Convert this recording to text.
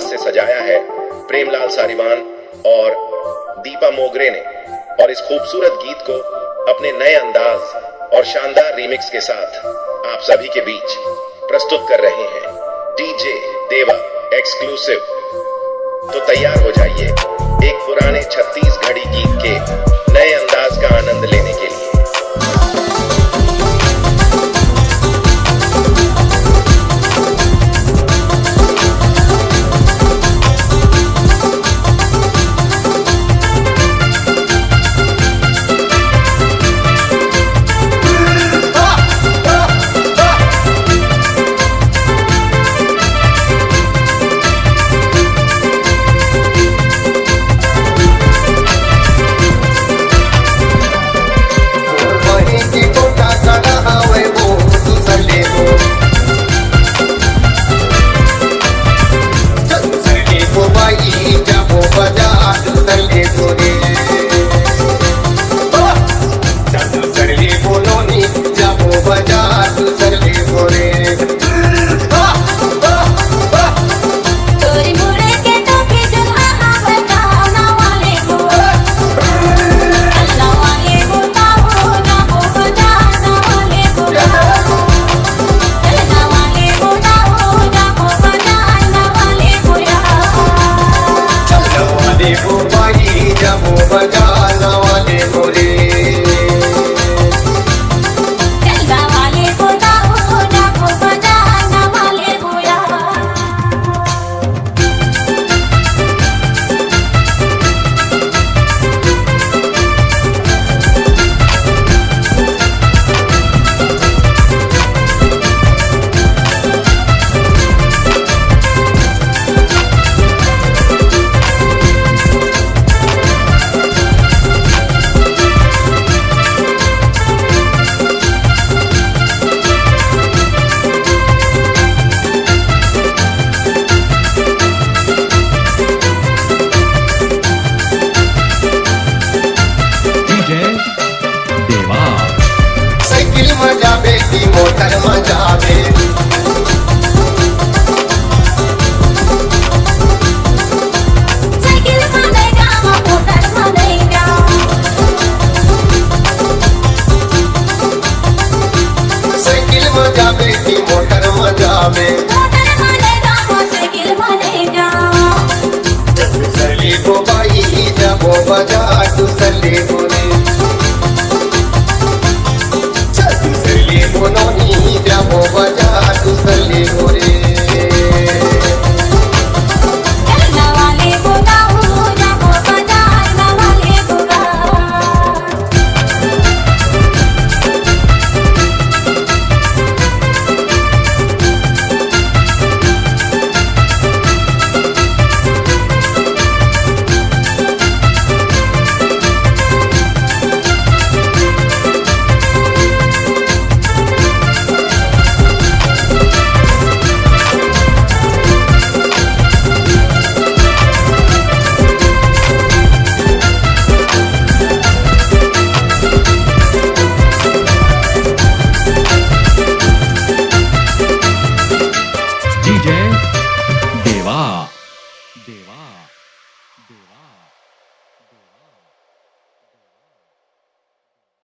अंदाज से सजाया है प्रेमलाल सारीवान और दीपा मोगरे ने, और इस खूबसूरत गीत को अपने नए अंदाज और शानदार रीमिक्स के साथ आप सभी के बीच प्रस्तुत कर रहे हैं डीजे देवा एक्सक्लूसिव। तो तैयार हो जाइए एक पुराने 36 घड़ी गीत के नए अंदाज का आनंद लेने के लिए। मोटर मजावे साइकिल मनेगा मोटर मनेगा साइकिल मजावे की मोटर मजावे मोटर मनेगा साइकिल मनेगा सली को बाई जब बजा तू सली बोले नोनी जब बजा तू सली बोले डीजे देवा देवा देवा।